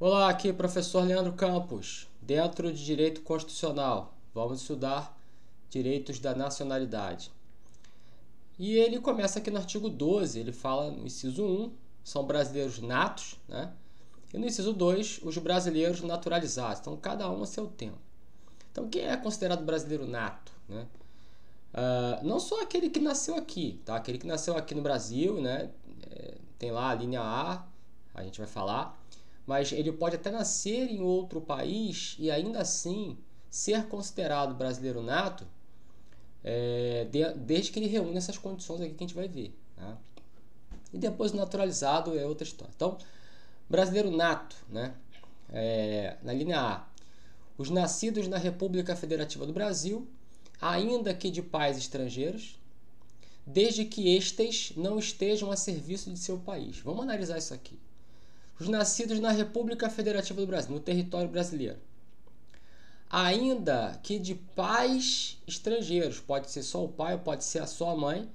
Olá, aqui é o professor Leandro Campos. Dentro de Direito Constitucional, vamos estudar direitos da nacionalidade. E ele começa aqui no artigo 12, ele fala no inciso 1, são brasileiros natos, né? E no inciso 2, os brasileiros naturalizados. Então, cada um a seu tempo. Então, quem é considerado brasileiro nato, né? Não só aquele que nasceu aqui, tá? Aquele que nasceu aqui no Brasil, né? Tem lá a linha a gente vai falar, mas ele pode até nascer em outro país e ainda assim ser considerado brasileiro nato, desde que ele reúne essas condições aqui que a gente vai ver, tá? E depois naturalizado é outra história. Então, brasileiro nato, né? Na linha A, os nascidos na República Federativa do Brasil, ainda que de pais estrangeiros, desde que estes não estejam a serviço de seu país. Vamos analisar isso aqui. Os nascidos na República Federativa do Brasil, no território brasileiro, ainda que de pais estrangeiros, pode ser só o pai ou pode ser só a mãe.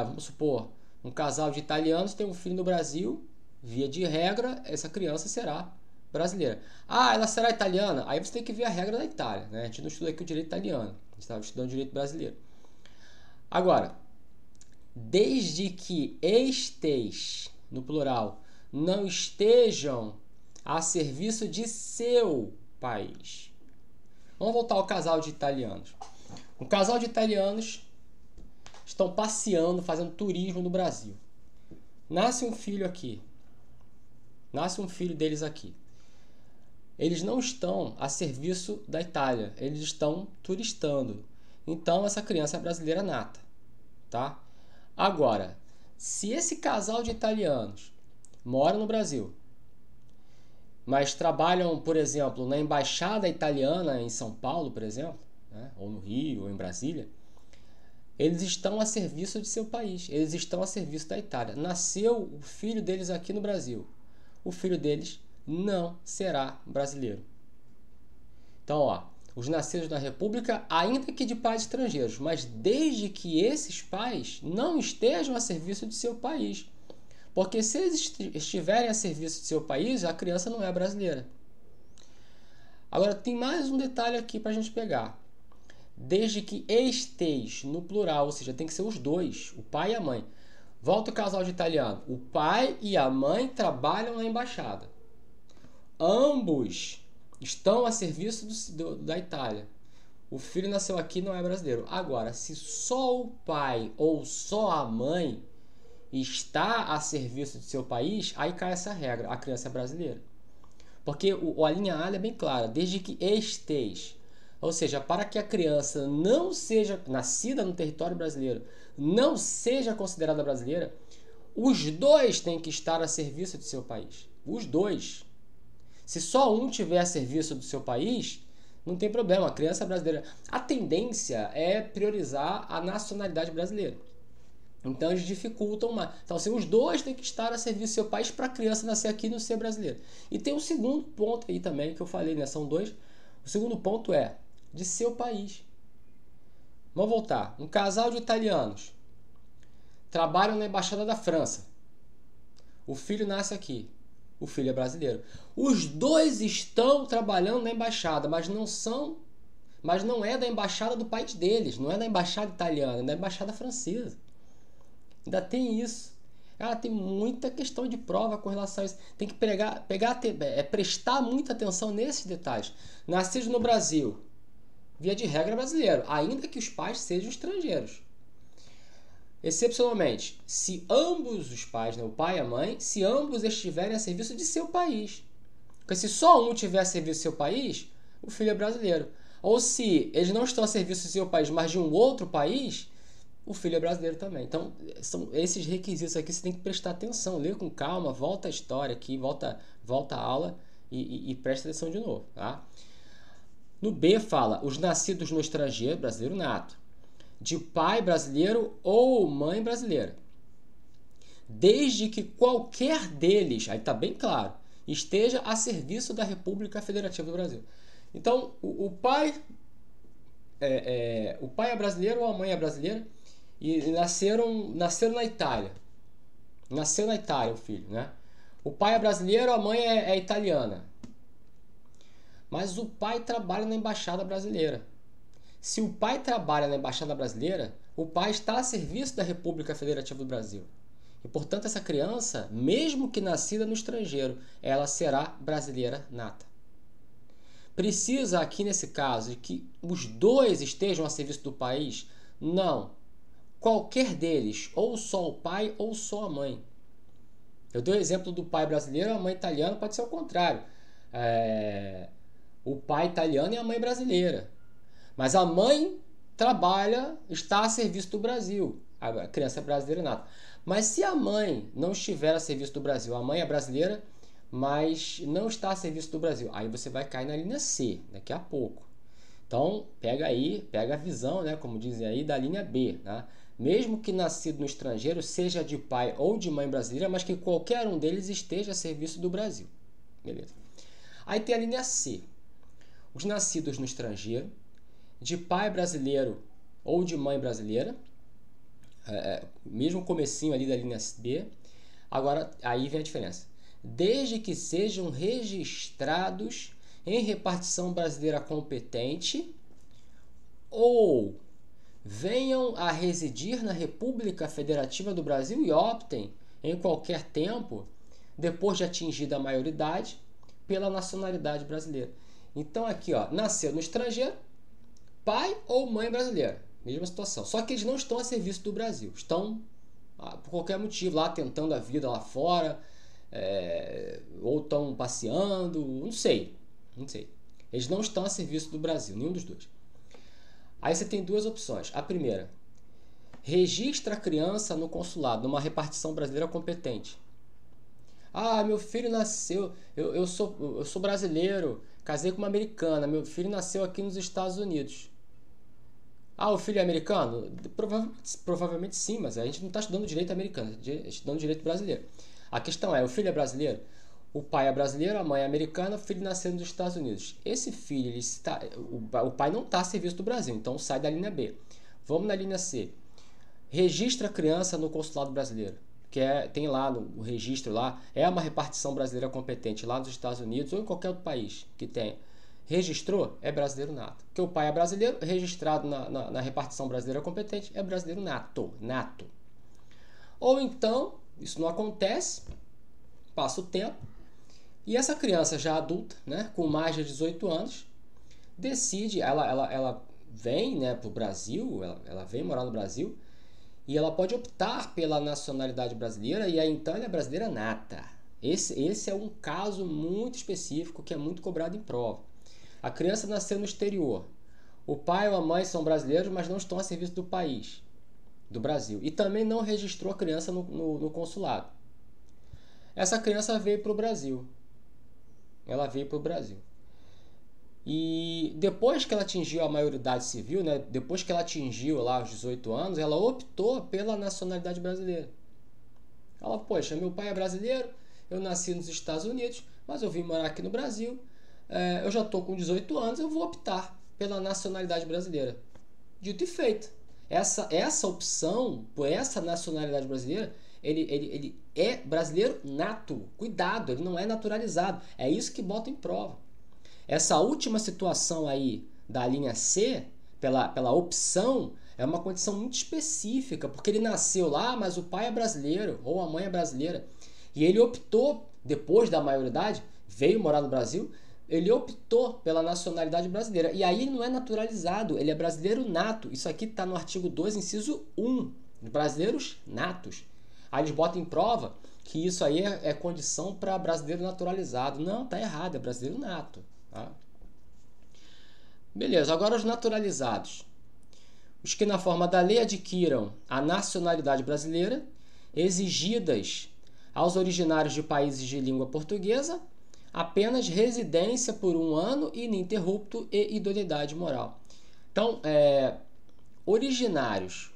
Vamos supor, um casal de italianos tem um filho no Brasil, via de regra, essa criança será brasileira. Ela será italiana? Aí você tem que ver a regra da Itália, né? A gente não estuda aqui o direito italiano, a gente estava estudando o direito brasileiro. Agora, desde que estes, no plural, não estejam a serviço de seu país. Vamos voltar ao casal de italianos. Um casal de italianos estão passeando, fazendo turismo no Brasil. Nasce um filho aqui. Nasce um filho deles aqui. Eles não estão a serviço da Itália, eles estão turistando. Então essa criança é brasileira nata, tá? Agora, se esse casal de italianos mora no Brasil, mas trabalham, por exemplo, na embaixada italiana em São Paulo, por exemplo, né? Ou no Rio, ou em Brasília, eles estão a serviço de seu país, eles estão a serviço da Itália. Nasceu o filho deles aqui no Brasil, o filho deles não será brasileiro. Então, os nascidos na República, ainda que de pais estrangeiros, mas desde que esses pais não estejam a serviço de seu país. Porque se eles estiverem a serviço de seu país, a criança não é brasileira. Agora, tem mais um detalhe aqui para a gente pegar. Desde que estes, no plural, ou seja, tem que ser os dois, o pai e a mãe. Volta o casal de italiano. O pai e a mãe trabalham na embaixada. Ambos estão a serviço da Itália. O filho nasceu aqui, não é brasileiro. Agora, se só o pai ou só a mãe está a serviço de seu país, aí cai essa regra, a criança é brasileira. Porque a linha A é bem clara, desde que estes, ou seja, para que a criança não seja nascida no território brasileiro, não seja considerada brasileira, os dois têm que estar a serviço de seu país. Os dois. Se só um tiver a serviço do seu país, não tem problema, a criança é brasileira. A tendência é priorizar a nacionalidade brasileira. Então eles dificultam mais. Então, assim, os dois têm que estar a serviço do seu país para a criança nascer aqui e não ser brasileira. E tem um segundo ponto aí também que eu falei, né? São dois. O segundo ponto é de seu país. Vamos voltar. Um casal de italianos trabalham na embaixada da França. O filho nasce aqui. O filho é brasileiro. Os dois estão trabalhando na embaixada, mas não é da embaixada do país deles, não é da embaixada italiana, é da embaixada francesa. Ainda tem isso. Tem muita questão de prova com relação a isso. Tem que prestar muita atenção nesses detalhes. Nascido no Brasil, via de regra brasileiro, ainda que os pais sejam estrangeiros. Excepcionalmente, se ambos os pais, né, o pai e a mãe, se ambos estiverem a serviço de seu país. Porque se só um tiver a serviço do seu país, o filho é brasileiro. Ou se eles não estão a serviço do seu país, mas de um outro país, o filho é brasileiro também. Então, são esses requisitos aqui, você tem que prestar atenção, lê com calma, volta a história aqui, volta a aula e presta atenção de novo. Tá? No B fala, os nascidos no estrangeiro, brasileiro nato, de pai brasileiro ou mãe brasileira, desde que qualquer deles, aí está bem claro, esteja a serviço da República Federativa do Brasil. Então, o pai é brasileiro ou a mãe é brasileira e nasceram na Itália. Nasceu na Itália o filho, né? O pai é brasileiro, a mãe é italiana. Mas o pai trabalha na embaixada brasileira. Se o pai trabalha na embaixada brasileira, o pai está a serviço da República Federativa do Brasil. E, portanto, essa criança, mesmo que nascida no estrangeiro, ela será brasileira nata. Precisa aqui nesse caso de que os dois estejam a serviço do país? Não. Qualquer deles, ou só o pai ou só a mãe. Eu dei o exemplo do pai brasileiro, a mãe italiana, pode ser o contrário. O pai italiano e a mãe brasileira. Mas a mãe trabalha, está a serviço do Brasil. A criança é brasileira nata. Mas se a mãe não estiver a serviço do Brasil, a mãe é brasileira, mas não está a serviço do Brasil, aí você vai cair na linha C, daqui a pouco. Então, pega a visão, né, como dizem aí, da linha B. Né? Mesmo que nascido no estrangeiro, seja de pai ou de mãe brasileira, mas que qualquer um deles esteja a serviço do Brasil. Beleza. Aí tem a linha C. Os nascidos no estrangeiro, de pai brasileiro ou de mãe brasileira, mesmo comecinho ali da linha B, agora aí vem a diferença. Desde que sejam registrados em repartição brasileira competente ou venham a residir na República Federativa do Brasil e optem em qualquer tempo, depois de atingida a maioridade, pela nacionalidade brasileira. Então aqui, ó, nasceu no estrangeiro, pai ou mãe brasileira, mesma situação. Só que eles não estão a serviço do Brasil, estão por qualquer motivo lá tentando a vida lá fora, ou estão passeando, não sei. Eles não estão a serviço do Brasil, nenhum dos dois. Aí você tem duas opções. A primeira, registra a criança no consulado, numa repartição brasileira competente. Ah, meu filho nasceu, eu sou brasileiro, casei com uma americana, meu filho nasceu aqui nos Estados Unidos. Ah, o filho é americano? Provavelmente sim, mas a gente não está estudando direito americano, a gente está estudando direito brasileiro. A questão é, o filho é brasileiro? O pai é brasileiro, a mãe é americana, o filho nasceu nos Estados Unidos. Esse filho, o pai não está a serviço do Brasil, então sai da linha B. Vamos na linha C. Registra a criança no consulado brasileiro, que tem lá no registro lá, é uma repartição brasileira competente lá nos Estados Unidos ou em qualquer outro país que tenha. Registrou, é brasileiro nato. Porque o pai é brasileiro, registrado na repartição brasileira competente, é brasileiro nato. Ou então, isso não acontece, passa o tempo, e essa criança já adulta, né, com mais de 18 anos, decide, ela vem, né, para o Brasil, ela vem morar no Brasil, e ela pode optar pela nacionalidade brasileira, e aí então ela é brasileira nata. Esse é um caso muito específico que é muito cobrado em prova. A criança nasceu no exterior. O pai ou a mãe são brasileiros, mas não estão a serviço do país, do Brasil. E também não registrou a criança no consulado. Essa criança veio para o Brasil. Ela veio para o Brasil. E depois que ela atingiu a maioridade civil, né, depois que ela atingiu lá os 18 anos, ela optou pela nacionalidade brasileira. Ela, poxa, meu pai é brasileiro, eu nasci nos Estados Unidos, mas eu vim morar aqui no Brasil, eu já estou com 18 anos, eu vou optar pela nacionalidade brasileira. Dito e feito. Essa opção por essa nacionalidade brasileira, ele é brasileiro nato. Cuidado, ele não é naturalizado. É isso que bota em prova. Essa última situação aí da linha C, pela opção, é uma condição muito específica, porque ele nasceu lá, mas o pai é brasileiro ou a mãe é brasileira. E ele optou, depois da maioridade, veio morar no Brasil, ele optou pela nacionalidade brasileira. E aí ele não é naturalizado, ele é brasileiro nato. Isso aqui está no artigo 2, inciso 1, brasileiros natos. Aí eles botam em prova que isso aí é condição para brasileiro naturalizado. Não, tá errado, é brasileiro nato. Tá? Beleza, agora os naturalizados. Os que na forma da lei adquiram a nacionalidade brasileira, exigidas aos originários de países de língua portuguesa, apenas residência por 1 ano ininterrupto e idoneidade moral. Então, originários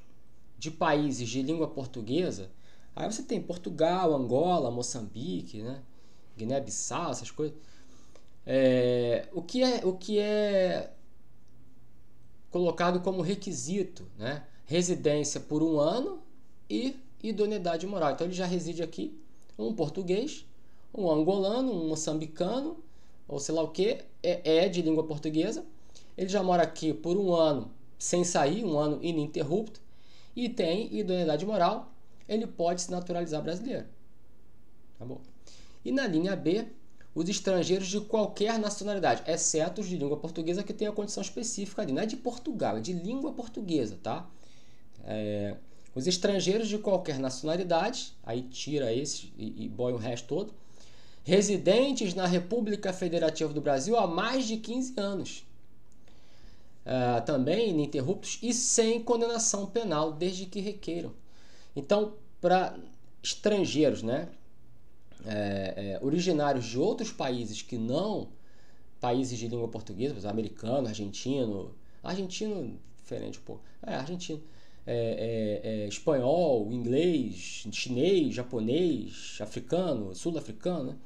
de países de língua portuguesa, aí você tem Portugal, Angola, Moçambique, né? Guiné-Bissau, essas coisas. O que é colocado como requisito, né? Residência por 1 ano e idoneidade moral. Então ele já reside aqui, um português Um angolano, um moçambicano, ou sei lá o que, é de língua portuguesa. Ele já mora aqui por um ano sem sair, um ano ininterrupto, e tem idoneidade moral, ele pode se naturalizar brasileiro. Tá bom? E na linha B, os estrangeiros de qualquer nacionalidade, exceto os de língua portuguesa que tem a condição específica ali. Não é de Portugal, é de língua portuguesa, tá? Os estrangeiros de qualquer nacionalidade, aí tira esse e põe o resto todo, residentes na República Federativa do Brasil há mais de 15 anos. Também ininterruptos e sem condenação penal, desde que requeiram. Então, para estrangeiros, né, originários de outros países que não países de língua portuguesa, por exemplo, americano, argentino diferente um pouco, argentino, espanhol, inglês, chinês, japonês, africano, sul-africano,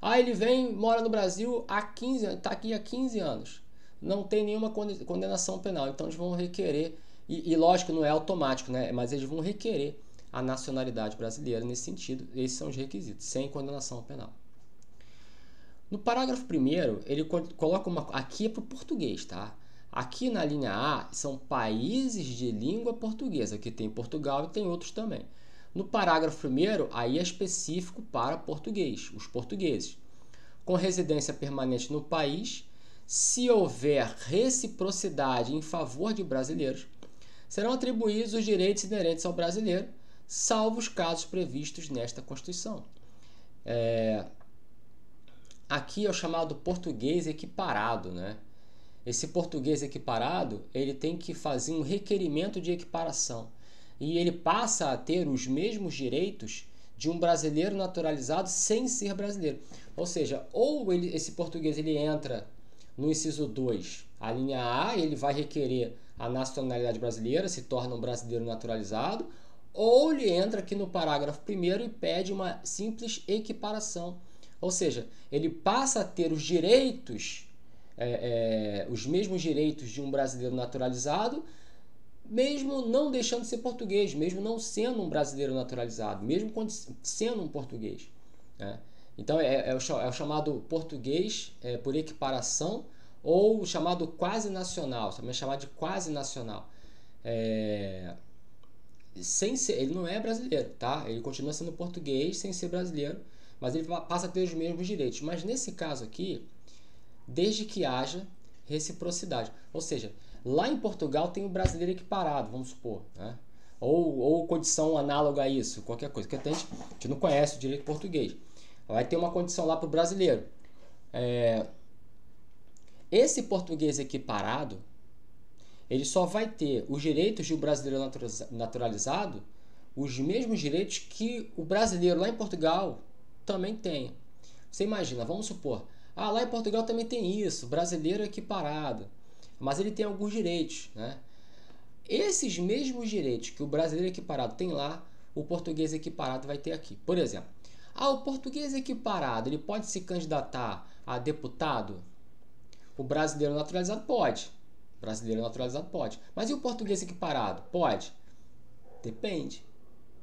né? Ele vem, mora no Brasil há 15 anos, está aqui há 15 anos, não tem nenhuma condenação penal, então eles vão requerer, e lógico, não é automático, né? Mas eles vão requerer a nacionalidade brasileira nesse sentido. Esses são os requisitos, sem condenação penal. No parágrafo 1º, ele coloca aqui é para o português, tá? Aqui na linha A são países de língua portuguesa, que tem Portugal e tem outros também. No parágrafo 1º, aí é específico para português, os portugueses. Com residência permanente no país, se houver reciprocidade em favor de brasileiros, serão atribuídos os direitos inerentes ao brasileiro, salvo os casos previstos nesta Constituição. Aqui é o chamado português equiparado, né? Esse português equiparado, ele tem que fazer um requerimento de equiparação. E ele passa a ter os mesmos direitos de um brasileiro naturalizado sem ser brasileiro. Ou seja, esse português ele entra no inciso 2, a linha A, ele vai requerer a nacionalidade brasileira, se torna um brasileiro naturalizado, ou ele entra aqui no parágrafo 1º e pede uma simples equiparação. Ou seja, ele passa a ter os direitos, os mesmos direitos de um brasileiro naturalizado, mesmo não deixando de ser português, mesmo não sendo um brasileiro naturalizado, mesmo sendo um português, né? Então é o chamado português por equiparação, ou o chamado quase nacional, também é chamado de quase nacional. Ele não é brasileiro, tá? Ele continua sendo português sem ser brasileiro, mas ele passa a ter os mesmos direitos. Mas nesse caso aqui, desde que haja reciprocidade, ou seja, lá em Portugal tem o brasileiro equiparado, vamos supor, né? Ou condição análoga a isso, qualquer coisa, que a gente não conhece o direito português. Vai ter uma condição lá para o brasileiro. Esse português equiparado, ele só vai ter os direitos de um brasileiro naturalizado, os mesmos direitos que o brasileiro lá em Portugal também tem. Você imagina, vamos supor, lá em Portugal também tem isso, brasileiro equiparado, mas ele tem alguns direitos, né? Esses mesmos direitos que o brasileiro equiparado tem lá, o português equiparado vai ter aqui. Por exemplo, o português equiparado, ele pode se candidatar a deputado? O brasileiro naturalizado pode. Brasileiro naturalizado pode. Mas e o português equiparado? Pode. Depende.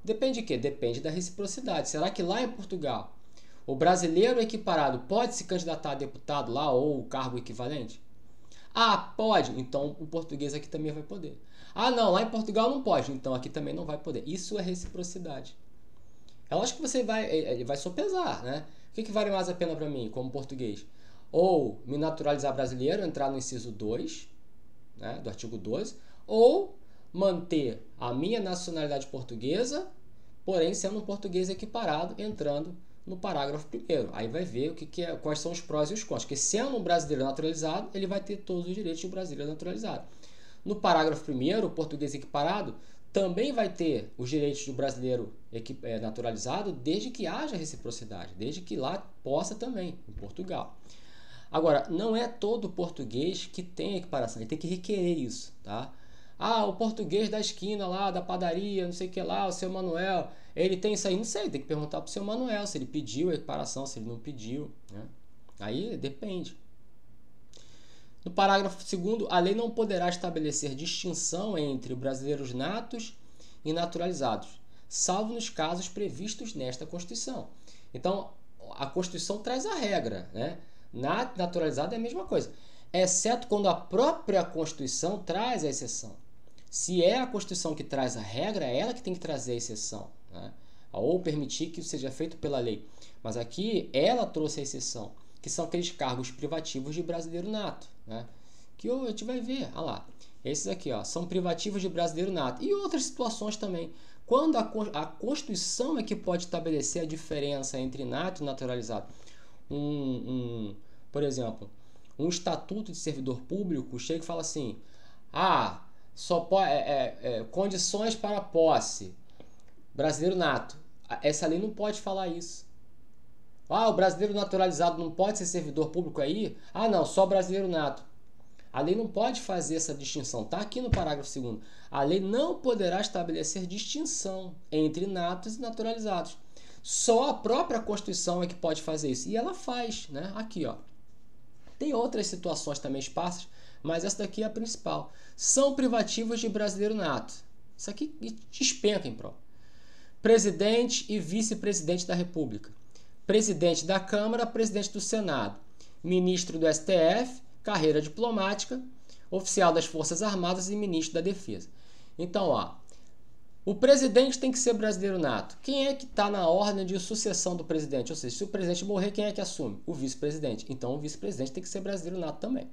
Depende de quê? Depende da reciprocidade. Será que lá em Portugal o brasileiro equiparado pode se candidatar a deputado lá ou o cargo equivalente? Pode. Então o português aqui também vai poder. Não, lá em Portugal não pode. Então aqui também não vai poder. Isso é reciprocidade. É lógico que ele vai sopesar, né? O que vale mais a pena para mim, como português? Ou me naturalizar brasileiro, entrar no inciso 2, né, do artigo 12, ou manter a minha nacionalidade portuguesa, porém sendo um português equiparado, entrando no parágrafo 1º. Aí vai ver quais são os prós e os contras. Porque sendo um brasileiro naturalizado, ele vai ter todos os direitos de um brasileiro naturalizado. No parágrafo 1º, o português equiparado também vai ter os direitos do brasileiro naturalizado, desde que haja reciprocidade, desde que lá possa também, em Portugal. Agora, não é todo português que tem equiparação, ele tem que requerer isso, tá? O português da esquina lá, da padaria, não sei o que lá, o seu Manuel, ele tem isso aí? Não sei, tem que perguntar pro seu Manuel se ele pediu a equiparação, se ele não pediu, né? Aí depende. No parágrafo 2º, a lei não poderá estabelecer distinção entre brasileiros natos e naturalizados, salvo nos casos previstos nesta Constituição. Então, a Constituição traz a regra, né? Naturalizado é a mesma coisa, exceto quando a própria Constituição traz a exceção. Se é a Constituição que traz a regra, é ela que tem que trazer a exceção, né? Ou permitir que isso seja feito pela lei. Mas aqui ela trouxe a exceção, que são aqueles cargos privativos de brasileiro nato, né? Que a gente vai ver, olha lá. Esses aqui, ó, são privativos de brasileiro nato. E outras situações também. Quando a Constituição é que pode estabelecer a diferença entre nato e naturalizado. Por exemplo, um estatuto de servidor público chega e fala assim: só pode, condições para a posse, brasileiro nato. Essa lei não pode falar isso. O brasileiro naturalizado não pode ser servidor público aí? Não, só brasileiro nato. A lei não pode fazer essa distinção. Está aqui no parágrafo 2º. A lei não poderá estabelecer distinção entre natos e naturalizados. Só a própria Constituição é que pode fazer isso. E ela faz, né? Aqui, ó. Tem outras situações também esparsas, mas essa daqui é a principal. São privativos de brasileiro nato. Isso aqui despenca em prova. Presidente e vice-presidente da República. Presidente da Câmara, presidente do Senado. Ministro do STF, carreira diplomática, oficial das Forças Armadas e ministro da Defesa. Então, o presidente tem que ser brasileiro nato. Quem é que está na ordem de sucessão do presidente? Ou seja, se o presidente morrer, quem é que assume? O vice-presidente. Então, o vice-presidente tem que ser brasileiro nato também.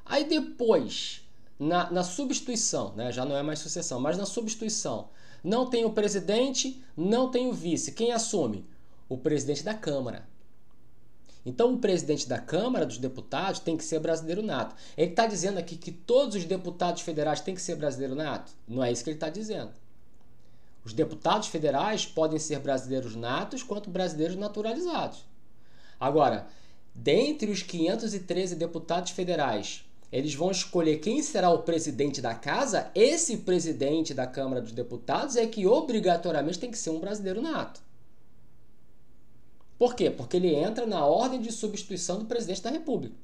Aí depois, na substituição, né, já não é mais sucessão, mas na substituição, não tem o presidente, não tem o vice. Quem assume? O presidente da Câmara. Então, o presidente da Câmara dos Deputados tem que ser brasileiro nato. Ele está dizendo aqui que todos os deputados federais têm que ser brasileiro nato? Não é isso que ele está dizendo. Os deputados federais podem ser brasileiros natos quanto brasileiros naturalizados. Agora, dentre os 513 deputados federais, eles vão escolher quem será o presidente da casa. Esse presidente da Câmara dos Deputados é que obrigatoriamente tem que ser um brasileiro nato. Por quê? Porque ele entra na ordem de substituição do presidente da República.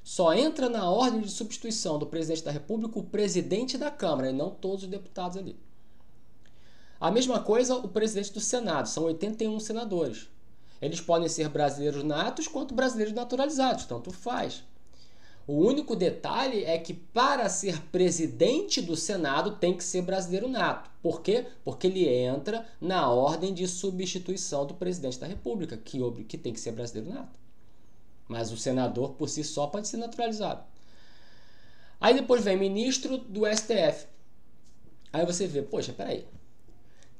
Só entra na ordem de substituição do presidente da República o presidente da Câmara e não todos os deputados ali. A mesma coisa o presidente do Senado, são 81 senadores. Eles podem ser brasileiros natos quanto brasileiros naturalizados, tanto faz. O único detalhe é que para ser presidente do Senado tem que ser brasileiro nato. Por quê? Porque ele entra na ordem de substituição do presidente da República, que tem que ser brasileiro nato. Mas o senador por si só pode ser naturalizado. Aí depois vem ministro do STF. Aí você vê, poxa, peraí.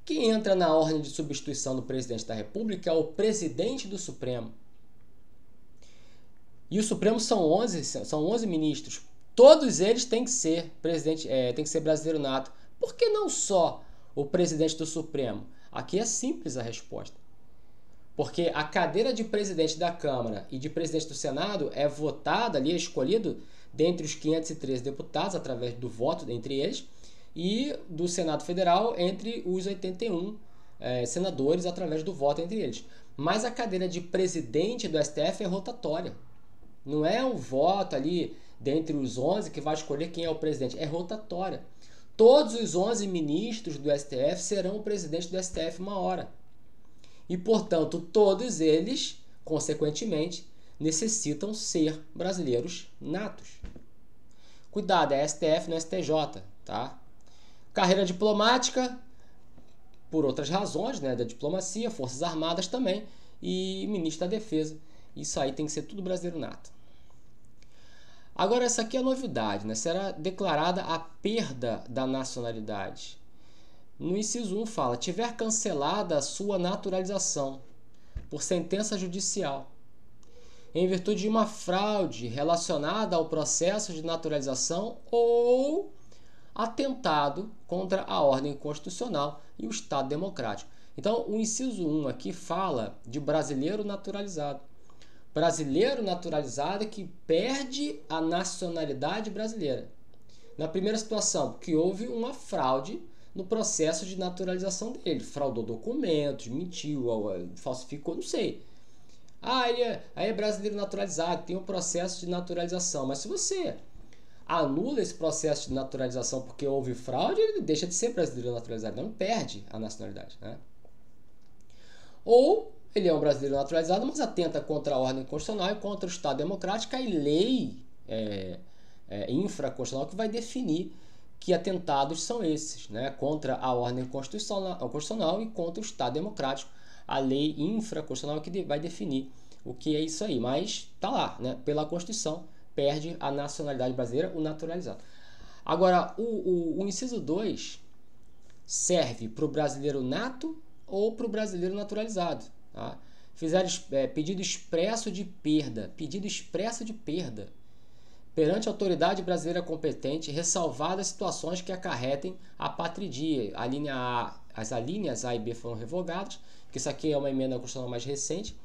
Quem entra na ordem de substituição do presidente da República é o presidente do Supremo. E o Supremo são 11 ministros. Todos eles têm que ser tem que ser brasileiro nato. Por que não só o presidente do Supremo? Aqui é simples a resposta. Porque a cadeira de presidente da Câmara e de presidente do Senado é votada ali, é escolhido dentre os 513 deputados, através do voto entre eles, e do Senado Federal entre os 81 senadores, através do voto entre eles. Mas a cadeira de presidente do STF é rotatória. Não é um voto ali dentre os 11 que vai escolher quem é o presidente. É rotatória. Todos os 11 ministros do STF serão o presidente do STF uma hora. E, portanto, todos eles, consequentemente, necessitam ser brasileiros natos. Cuidado, é STF, não é STJ, tá? Carreira diplomática, por outras razões, né, da diplomacia, Forças Armadas também, e ministro da Defesa. Isso aí tem que ser tudo brasileiro nato. Agora, essa aqui é a novidade, né? Será declarada a perda da nacionalidade. No inciso 1 fala, tiver cancelada a sua naturalização por sentença judicial, em virtude de uma fraude relacionada ao processo de naturalização ou atentado contra a ordem constitucional e o Estado democrático. Então, o inciso 1 aqui fala de brasileiro naturalizado. Brasileiro naturalizado que perde a nacionalidade brasileira. Na primeira situação, porque houve uma fraude no processo de naturalização dele. Fraudou documentos, mentiu, falsificou, não sei. Aí é brasileiro naturalizado, tem um processo de naturalização. Mas se você anula esse processo de naturalização porque houve fraude, ele deixa de ser brasileiro naturalizado, não perde a nacionalidade, né? Ou Ele é um brasileiro naturalizado, mas atenta contra a ordem constitucional e contra o Estado democrático e lei infraconstitucional que vai definir que atentados são esses, né? Contra a ordem constitucional e contra o Estado democrático, a lei infraconstitucional que vai definir o que é isso aí. Mas tá lá, né? Pela Constituição, perde a nacionalidade brasileira, o naturalizado. Agora, o inciso 2 serve para o brasileiro nato ou para o brasileiro naturalizado. Tá? Fizeram pedido expresso de perda, perante a autoridade brasileira competente, ressalvadas situações que acarretem a patridia. As alíneas A e B foram revogadas, que isso aqui é uma emenda constitucional mais recente.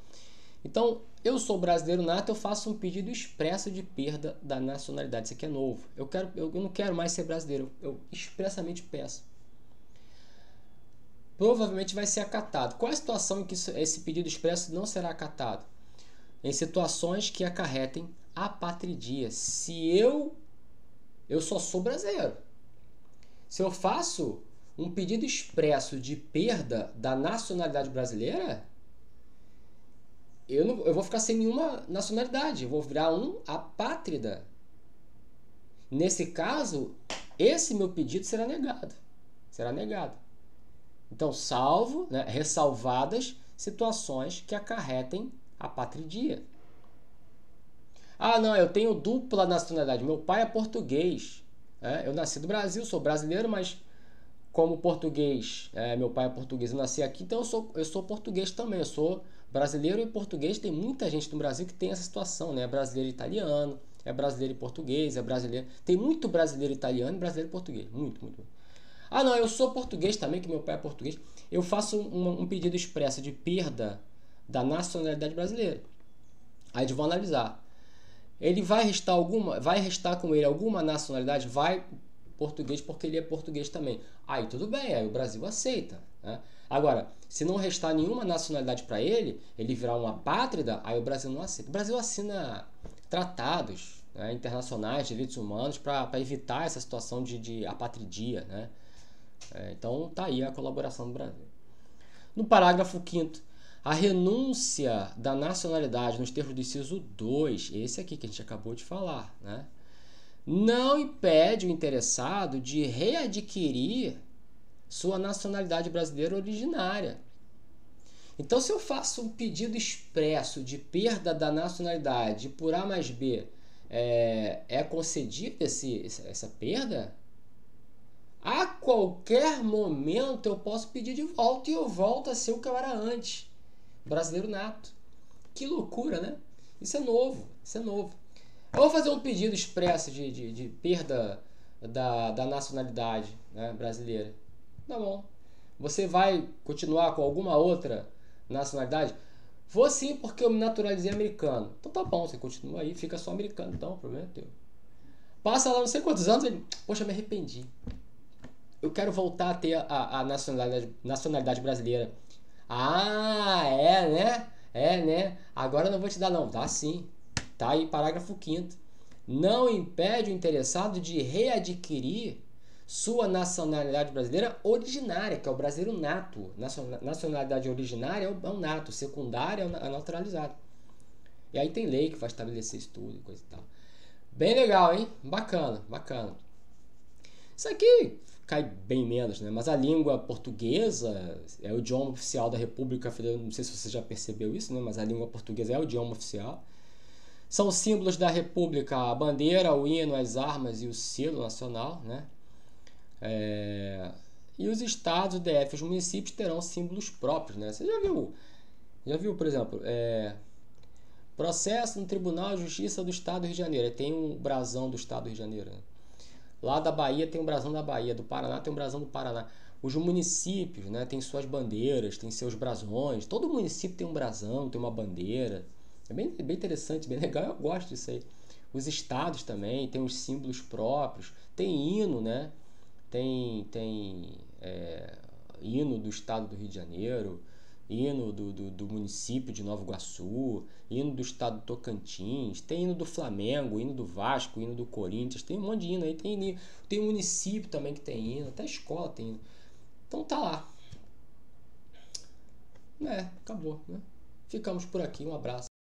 Então, eu sou brasileiro nato, eu faço um pedido expresso de perda da nacionalidade. Isso aqui é novo. Eu não quero mais ser brasileiro, eu expressamente peço. Provavelmente vai ser acatado. Qual é a situação em que esse pedido expresso não será acatado? Em situações que acarretem apatridia. Se eu só sou brasileiro. Se eu faço um pedido expresso de perda da nacionalidade brasileira, eu vou ficar sem nenhuma nacionalidade. Eu vou virar um apátrida. Nesse caso, esse meu pedido será negado. Então, ressalvadas situações que acarretem apatridia. Ah, não, eu tenho dupla nacionalidade. Meu pai é português. Eu nasci do Brasil, sou brasileiro, mas como português, meu pai é português, eu nasci aqui, então eu sou português também. Eu sou brasileiro e português. Tem muita gente no Brasil que tem essa situação, né? É brasileiro e italiano, é brasileiro e português, é brasileiro. Tem muito brasileiro italiano e brasileiro e português. Muito, muito. Ah, não, eu sou português também, que meu pai é português. Eu faço um pedido expresso de perda da nacionalidade brasileira. Aí eles vão analisar. Ele vai restar com ele alguma nacionalidade? Vai português, porque ele é português também. Aí tudo bem, aí o Brasil aceita. Né? Agora, se não restar nenhuma nacionalidade para ele virar uma apátrida, aí o Brasil não aceita. O Brasil assina tratados, né, internacionais de direitos humanos para evitar essa situação de apatridia. Né? Então tá aí a colaboração do Brasil. No parágrafo 5º, a renúncia da nacionalidade nos termos do inciso 2, esse aqui que a gente acabou de falar, né? Não impede o interessado de readquirir sua nacionalidade brasileira originária. Então, se eu faço um pedido expresso de perda da nacionalidade por A mais B, é concedida essa perda? A qualquer momento eu posso pedir de volta e eu volto a ser o que eu era antes. Brasileiro nato. Que loucura, né? Isso é novo. Eu vou fazer um pedido expresso de perda da nacionalidade, né, brasileira. Tá bom. Você vai continuar com alguma outra nacionalidade? Vou sim, porque eu me naturalizei americano. Então tá bom, você continua aí, fica só americano, então, o problema é teu. Passa lá não sei quantos anos, ele, poxa, me arrependi. Eu quero voltar a ter a nacionalidade brasileira. Ah, né? Agora eu não vou te dar não. Dá sim. Tá aí, parágrafo 5º. Não impede o interessado de readquirir sua nacionalidade brasileira originária, que é o brasileiro nato. Nacionalidade originária é o nato, secundária é a naturalizada. E aí tem lei que vai estabelecer isso tudo e coisa e tal. Bem legal, hein? Bacana. Isso aqui cai bem menos, né? Mas a língua portuguesa é o idioma oficial da República Federal. Não sei se você já percebeu isso, né? Mas a língua portuguesa é o idioma oficial. São símbolos da República: a bandeira, o hino, as armas e o selo nacional, né? E os estados, o DF, os municípios terão símbolos próprios, né? Você já viu, por exemplo, processo no Tribunal de Justiça do Estado do Rio de Janeiro. Aí tem um brasão do Estado do Rio de Janeiro, né? Lá da Bahia tem um brasão da Bahia, do Paraná tem um brasão do Paraná. Os municípios, né, têm suas bandeiras, têm seus brasões. Todo município tem um brasão, tem uma bandeira. É bem interessante, bem legal, eu gosto disso aí. Os estados também têm os símbolos próprios. Tem hino, né? Tem hino do Estado do Rio de Janeiro, hino do município de Nova Iguaçu, hino do estado do Tocantins, tem hino do Flamengo, hino do Vasco, hino do Corinthians, tem um monte de hino aí, tem município também que tem hino, até a escola tem hino. Então tá lá. Acabou, né? Ficamos por aqui, um abraço.